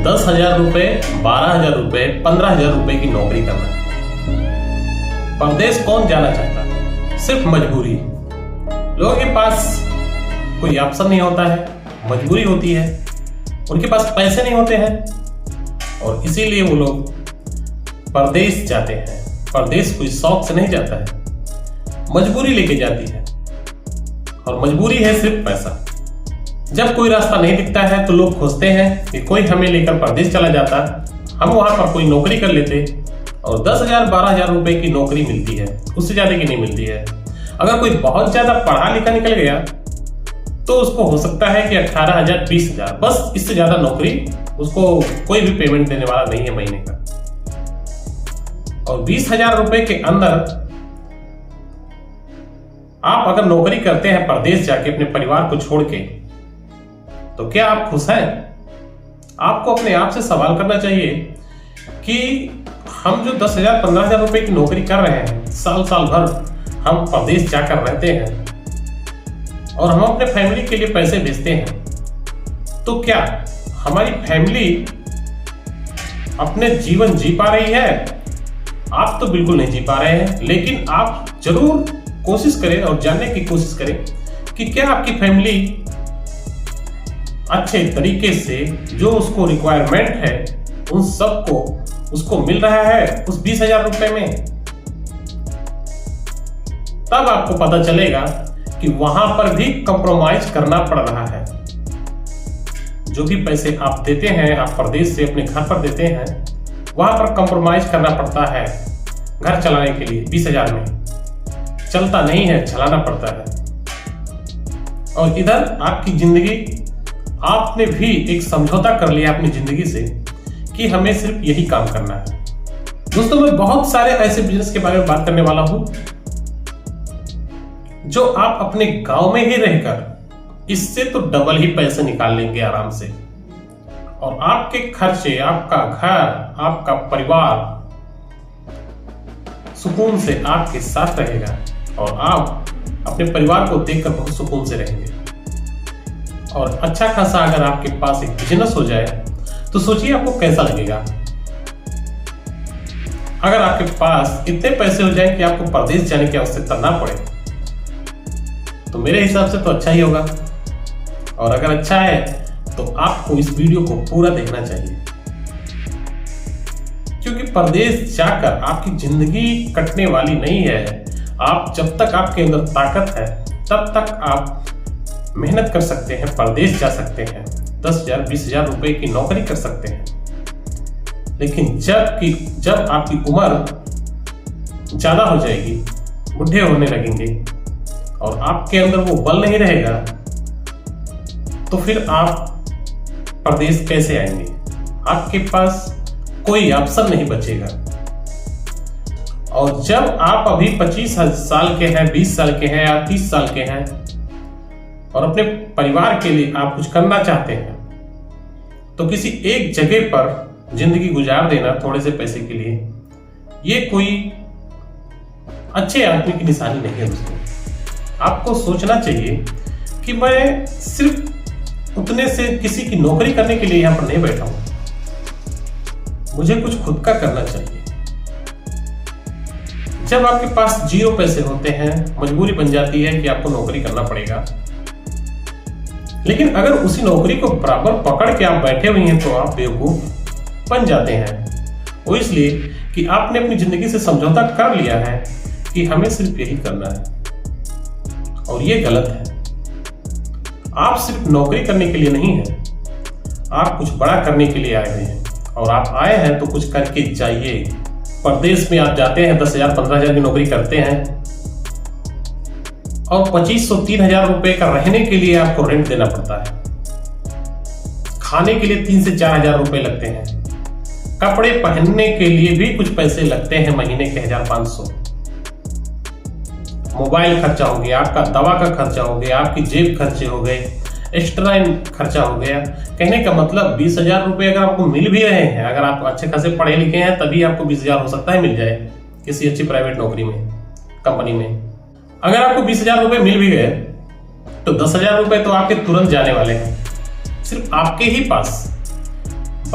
10,000 रुपए, 12,000 रुपए, 15,000 रुपए की नौकरी करना है। परदेश कौन जाना चाहता है? सिर्फ मजबूरी। लोगों के पास कोई ऑप्शन नहीं होता है, मजबूरी होती है, उनके पास पैसे नहीं होते हैं और इसीलिए वो लोग परदेश जाते हैं। परदेश कोई शौक से नहीं जाता है, मजबूरी लेके जाती है और मजबूरी है सिर्फ पैसा। जब कोई रास्ता नहीं दिखता है तो लोग खोजते हैं कि कोई हमें लेकर परदेश चला जाता, हम वहां पर कोई नौकरी कर लेते और 10,000 12,000 रुपए की नौकरी मिलती है, उससे ज्यादा की नहीं मिलती है। अगर कोई बहुत ज्यादा पढ़ा लिखा निकल गया तो उसको हो सकता है कि 18,000 20,000, बस इससे ज्यादा नौकरी उसको कोई भी पेमेंट देने वाला नहीं है महीने का। और 20,000 रुपए के अंदर आप अगर नौकरी करते हैं परदेश जाके अपने परिवार को छोड़ के, तो क्या आप खुश हैं? आपको अपने आप से सवाल करना चाहिए कि हम जो 10,000 15,000 रुपए की नौकरी कर रहे हैं, साल साल भर हम परदेश जाकर रहते हैं और हम अपने फैमिली के लिए पैसे भेजते हैं, तो क्या हमारी फैमिली अपने जीवन जी पा रही है? आप तो बिल्कुल नहीं जी पा रहे हैं। लेकिन आप जरूर कोशिश करें और जानने की कोशिश करें कि क्या आपकी फैमिली अच्छे तरीके से जो उसको रिक्वायरमेंट है उन सबको उसको मिल रहा है उस 20,000 रुपए में। तब आपको पता चलेगा कि वहां पर भी कंप्रोमाइज करना पड़ रहा है। जो भी पैसे आप देते हैं, आप परदेश से अपने घर पर देते हैं, वहां पर कंप्रोमाइज करना पड़ता है घर चलाने के लिए। 20,000 में चलता नहीं है, चलाना पड़ता है। और इधर आपकी जिंदगी, आपने भी एक समझौता कर लिया अपनी जिंदगी से कि हमें सिर्फ यही काम करना है। दोस्तों, मैं बहुत सारे ऐसे बिजनेस के बारे में बात करने वाला हूं जो आप अपने गांव में ही रहकर इससे तो डबल ही पैसे निकाल लेंगे आराम से, और आपके खर्चे, आपका घर, आपका परिवार सुकून से आपके साथ रहेगा और आप अपने परिवार को देखकर बहुत सुकून से रहेंगे। और अच्छा खासा अगर आपके पास एक बिजनेस हो जाए तो सोचिए आपको कैसा लगेगा। अगर आपके पास इतने पैसे हो जाए कि आपको परदेश जाने की आवश्यकता ना पड़े, तो मेरे हिसाब से तो अच्छा ही होगा। और अगर अच्छा है तो आपको इस वीडियो को पूरा देखना चाहिए, क्योंकि परदेश जाकर आपकी जिंदगी कटने वाली नहीं है। आप जब तक आपके अंदर ताकत है तब तक आप मेहनत कर सकते हैं, परदेश जा सकते हैं, 10,000 20,000 रुपए की नौकरी कर सकते हैं। लेकिन जब आपकी उम्र ज्यादा हो जाएगी, बुढ़े होने लगेंगे और आपके अंदर वो बल नहीं रहेगा, तो फिर आप परदेश कैसे आएंगे? आपके पास कोई ऑप्शन नहीं बचेगा। और जब आप अभी 25 साल के हैं, 20 साल के हैं या 30 साल के हैं और अपने परिवार के लिए आप कुछ करना चाहते हैं, तो किसी एक जगह पर जिंदगी गुजार देना थोड़े से पैसे के लिए, ये कोई अच्छे आदमी की निशानी नहीं है। दोस्तों, आपको सोचना चाहिए कि मैं सिर्फ उतने से किसी की नौकरी करने के लिए यहां पर नहीं बैठा हूं, मुझे कुछ खुद का करना चाहिए। जब आपके पास 0 पैसे होते हैं, मजबूरी बन जाती है कि आपको नौकरी करना पड़ेगा। लेकिन अगर उसी नौकरी को बराबर पकड़ के आप बैठे हुए हैं तो आप बेवकूफ बन जाते हैं। वो इसलिए कि आपने अपनी जिंदगी से समझौता कर लिया है कि हमें सिर्फ यही करना है, और ये गलत है। आप सिर्फ नौकरी करने के लिए नहीं है, आप कुछ बड़ा करने के लिए आए हुए हैं, और आप आए हैं तो कुछ करके जाइए। परदेश में आप जाते हैं, 10,000 15,000 की नौकरी करते हैं और 2,500 3,000 रुपए का रहने के लिए आपको रेंट देना पड़ता है। खाने के लिए 3 से 4,000 रुपए लगते हैं। कपड़े पहनने के लिए भी कुछ पैसे लगते हैं, महीने के 1,500। मोबाइल खर्चा हो गया, आपका दवा का खर्चा हो गया, आपकी जेब खर्चे हो गए, एक्स्ट्रा खर्चा हो गया। कहने का मतलब 20,000 रुपए अगर आपको मिल भी रहे हैं, अगर आप अच्छे खासे पढ़े लिखे हैं, तभी आपको 20,000 हो सकता है मिल जाए किसी अच्छी प्राइवेट नौकरी में, कंपनी में। अगर आपको 20,000 रुपए मिल भी गए तो 10,000 रुपए तो आपके तुरंत जाने वाले हैं। सिर्फ आपके ही पास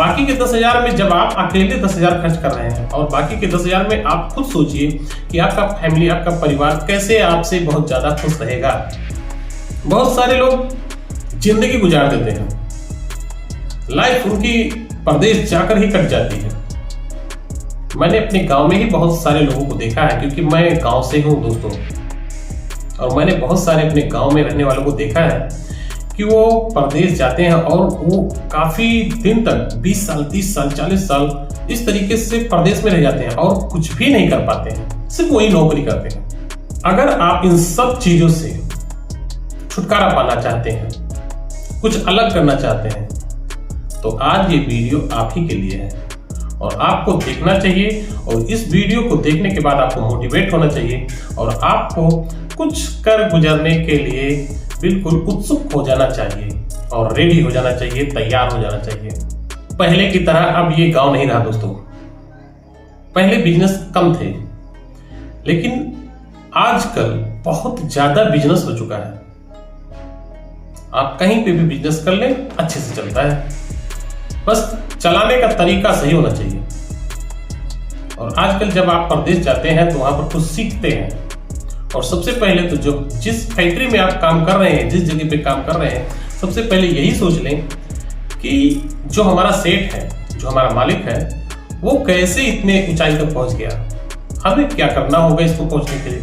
बाकी के 10,000 में जब आप अकेले 10,000 खर्च कर रहे हैं और बाकी के 10,000 में आप खुद सोचिए कि आपका फैमिली, आपका परिवार कैसे आपसे बहुत ज्यादा खुश रहेगा। बहुत सारे लोग जिंदगी गुजार देते हैं, लाइफ उनकी परदेश जाकर ही कट जाती है। मैंने अपने गांव में ही बहुत सारे लोगों को देखा है, क्योंकि मैं गांव से हूं दोस्तों, और मैंने बहुत सारे अपने गांव में रहने वालों को देखा है कि वो परदेश जाते हैं और वो काफी दिन तक 20 साल, 30 साल, 40 साल इस तरीके से परदेश में रह जाते हैं और कुछ भी नहीं कर पाते हैं, सिर्फ वही नौकरी करते हैं। अगर आप इन सब चीजों से छुटकारा पाना चाहते हैं, कुछ अलग करना चाहते हैं, तो आज ये वीडियो आप ही के लिए है और आपको देखना चाहिए। और इस वीडियो को देखने के बाद आपको मोटिवेट होना चाहिए और आपको कुछ कर गुजरने के लिए बिल्कुल उत्सुक हो जाना चाहिए और रेडी हो जाना चाहिए, तैयार हो जाना चाहिए। पहले की तरह अब ये गांव नहीं रहा दोस्तों। पहले बिजनेस कम थे, लेकिन आजकल बहुत ज्यादा बिजनेस हो चुका है। आप कहीं पे भी बिजनेस कर लें, अच्छे से चलता है, बस चलाने का तरीका सही होना चाहिए। और आजकल जब आप परदेश जाते हैं तो वहां पर कुछ सीखते हैं, और सबसे पहले तो जो जिस फैक्ट्री में आप काम कर रहे हैं, जिस जगह पे काम कर रहे हैं, सबसे पहले यही सोच लें कि जो हमारा सेठ है, जो हमारा मालिक है, वो कैसे इतने ऊंचाई तक पहुंच गया, हमें क्या करना होगा इसको पहुंचने के लिए।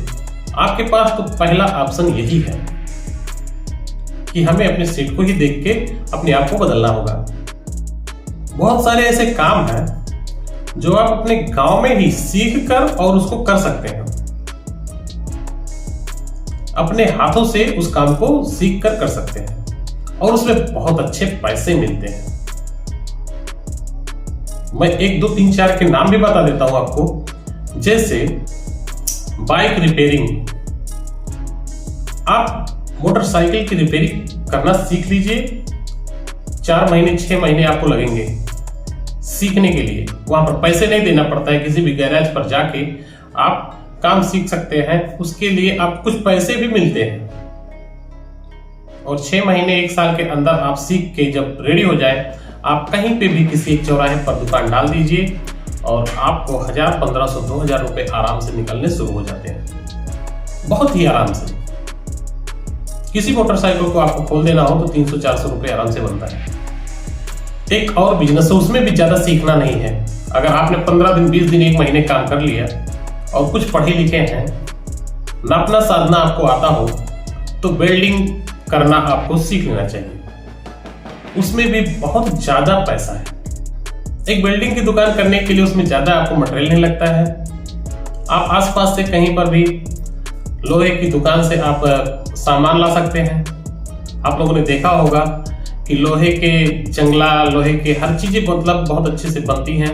आपके पास तो पहला ऑप्शन यही है कि हमें अपने सेठ को ही देख के अपने आप को बदलना होगा। बहुत सारे ऐसे काम हैं जो आप अपने गांव में ही सीख कर और उसको कर सकते हैं, अपने हाथों से उस काम को सीख कर सकते हैं और उसमें बहुत अच्छे पैसे मिलते हैं। मैं 1, 2, 3, 4 के नाम भी बता देता हूं आपको। जैसे बाइक रिपेयरिंग, आप मोटरसाइकिल की रिपेयरिंग करना सीख लीजिए। 4 महीने 6 महीने आपको लगेंगे सीखने के लिए। वहां पर पैसे नहीं देना पड़ता है, किसी भी गैराज पर जाके आप काम सीख सकते हैं, उसके लिए आप कुछ पैसे भी मिलते हैं। और 6 महीने 1 साल के अंदर आप सीख के जब रेडी हो जाए, आप कहीं पे भी किसी एक चौराहे पर दुकान डाल दीजिए और आपको 1000, 1500, 2000 रुपए आराम से निकलने शुरू हो जाते हैं, बहुत ही आराम से। किसी मोटरसाइकिल को आपको खोल देना हो तो 300, 400 रुपए आराम से बनता है। एक और बिजनेस है, उसमें भी ज्यादा सीखना नहीं है। अगर आपने 15 दिन, 20 दिन, 1 महीने काम कर लिया और कुछ पढ़े लिखे हैं, नापना साधना आपको आता हो, तो वेल्डिंग करना आपको सीख लेना चाहिए। उसमें भी बहुत ज्यादा पैसा है। एक वेल्डिंग की दुकान करने के लिए उसमें ज्यादा आपको मटेरियल नहीं लगता है। आप आसपास से कहीं पर भी लोहे की दुकान से आप सामान ला सकते हैं। आप लोगों ने देखा होगा कि लोहे के जंगला, लोहे के हर चीजें मतलब बहुत अच्छे से बनती हैं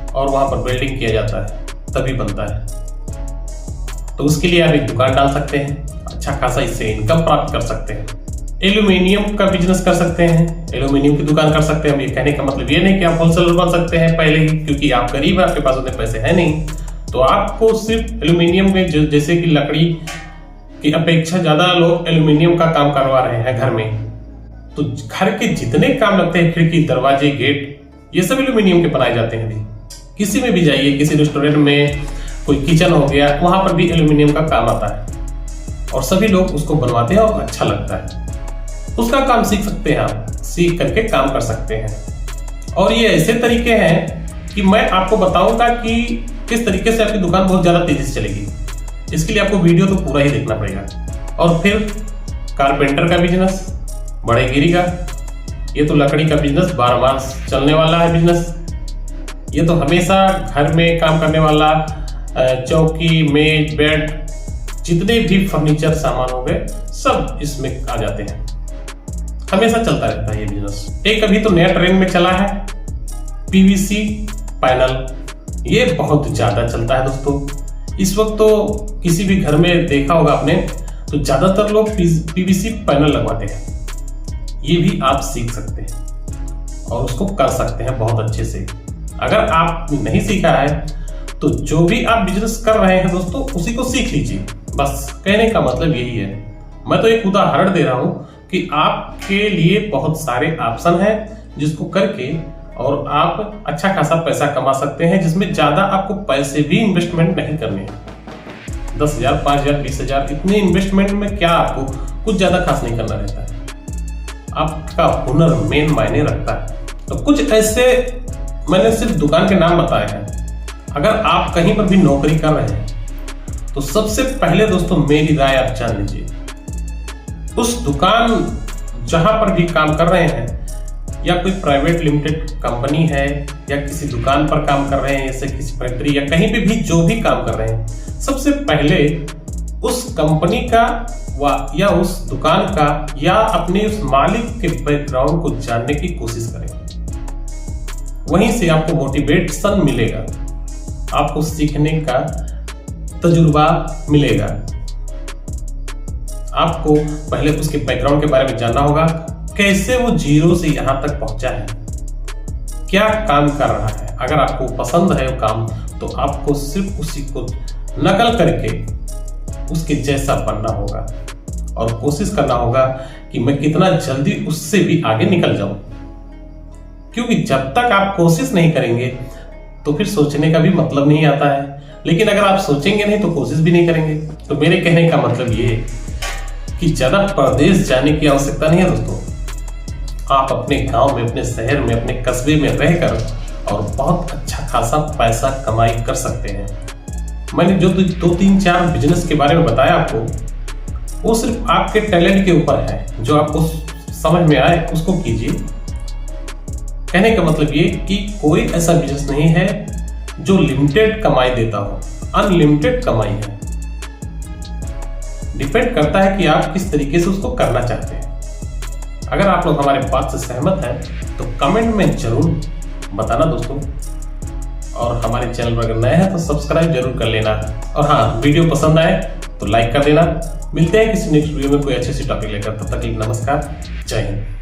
और वहां पर वेल्डिंग किया जाता है, तभी बनता है। तो उसके लिए आप एक दुकान डाल सकते हैं, अच्छा खासा इससे इनकम प्राप्त कर सकते हैं। एल्यूमिनियम का बिजनेस कर सकते हैं, एल्यूमिनियम की दुकान कर सकते हैं। अब ये कहने का मतलब ये नहीं कि आप होलसेलर बन सकते हैं पहले ही, क्योंकि आप गरीब हैं, आपके पास उतने पैसे है नहीं। तो आपको सिर्फ एल्यूमिनियम में जैसे कि लकड़ी की अपेक्षा ज्यादा लोग एल्यूमिनियम का काम करवा रहे हैं घर में, तो घर के जितने काम लगते हैं, खिड़की, दरवाजे, गेट, ये सब एल्यूमिनियम के बनाए जाते हैं। अभी किसी में भी जाइए, किसी रेस्टोरेंट में कोई किचन हो गया, वहां पर भी एल्यूमिनियम का काम आता है और सभी लोग उसको बनवाते हैं और अच्छा लगता है। उसका काम सीख सकते हैं, आप सीख करके काम कर सकते हैं। और ये ऐसे तरीके हैं कि मैं आपको बताऊंगा कि किस तरीके से आपकी दुकान बहुत ज्यादा तेजी से चलेगी। इसके लिए आपको वीडियो तो पूरा ही देखना पड़ेगा। और फिर कारपेंटर का बिजनेस, बढ़ईगिरी का, ये तो लकड़ी का बिजनेस 12 मास चलने वाला है बिजनेस। ये तो हमेशा घर में काम करने वाला, चौकी, मेज, बेड, जितने भी फर्नीचर सामान हो गए सब इसमें आ जाते हैं। हमेशा चलता रहता है ये बिजनेस। एक अभी तो नया ट्रेंड में चला है पीवीसी पैनल, ये बहुत ज्यादा चलता है दोस्तों। इस वक्त तो किसी भी घर में देखा होगा आपने, तो ज्यादातर लोग पीवीसी पैनल लगवाते हैं। ये भी आप सीख सकते हैं और उसको कर सकते हैं बहुत अच्छे से। अगर आप नहीं सीखा है तो जो भी आप बिजनेस कर रहे हैं दोस्तों, उसी को सीख लीजिए। बस कहने का मतलब यही है। मैं तो एक उदाहरण दे रहा हूं कि आपके लिए बहुत सारे ऑप्शन हैं जिसको करके और आप अच्छा खासा पैसा कमा सकते हैं, जिसमें ज्यादा आपको पैसे भी इन्वेस्टमेंट नहीं करने हैं। 10,000, 5,000, 20,000 इतने इन्वेस्टमेंट में क्या आपको कुछ ज्यादा खास नहीं करना रहता है। आपका हुनर मेन मायने रखता है। तो कुछ ऐसे मैंने सिर्फ दुकान के नाम बताए हैं। अगर आप कहीं पर भी नौकरी कर रहे हैं तो सबसे पहले दोस्तों मेरी राय आप जान लीजिए, उस दुकान जहां पर भी काम कर रहे हैं, या कोई प्राइवेट लिमिटेड कंपनी है, या किसी दुकान पर काम कर रहे हैं, जैसे किसी फैक्ट्री या कहीं पे भी जो भी काम कर रहे हैं, सबसे पहले उस कंपनी का या उस दुकान का या अपने उस मालिक के बैकग्राउंड को जानने की कोशिश करें। वहीं से आपको मोटिवेशन मिलेगा, आपको सीखने का तजुर्बा मिलेगा। आपको पहले उसके बैकग्राउंड के बारे में जानना होगा, कैसे वो जीरो से यहां तक पहुंचा है, क्या काम कर रहा है। अगर आपको पसंद है वो काम, तो आपको सिर्फ उसी को नकल करके उसके जैसा बनना होगा और कोशिश करना होगा कि मैं कितना जल्दी उससे भी आगे निकल जाऊं। क्योंकि जब तक आप कोशिश नहीं करेंगे तो फिर सोचने का भी मतलब नहीं आता है। लेकिन अगर आप सोचेंगे नहीं तो कोशिश भी नहीं करेंगे। तो मेरे कहने का मतलब ये कि ज्यादा परदेश जाने की आवश्यकता नहीं है दोस्तों। आप अपने गांव में, अपने शहर में, अपने कस्बे में रहकर और बहुत अच्छा खासा पैसा कमाई कर सकते हैं। मैंने जो 2-3-4 बिजनेस के बारे में बताया आपको, वो सिर्फ आपके टैलेंट के ऊपर है। जो आपको समझ में आए उसको कीजिए। कहने का मतलब ये कि कोई ऐसा बिजनेस नहीं है जो लिमिटेड कमाई देता हो, अनलिमिटेड कमाई है। डिपेंड करता है कि आप किस तरीके से उसको करना चाहते हैं। अगर आप लोग हमारे बात से सहमत हैं तो कमेंट में जरूर बताना दोस्तों। और हमारे चैनल पर अगर नए हैं तो सब्सक्राइब जरूर कर लेना। और हाँ, वीडियो पसंद आए तो लाइक कर देना। मिलते हैं किसी नेक्स्ट वीडियो में कोई अच्छी सी टॉपिक लेकर। तब तक के लिए नमस्कार, जय हिंद।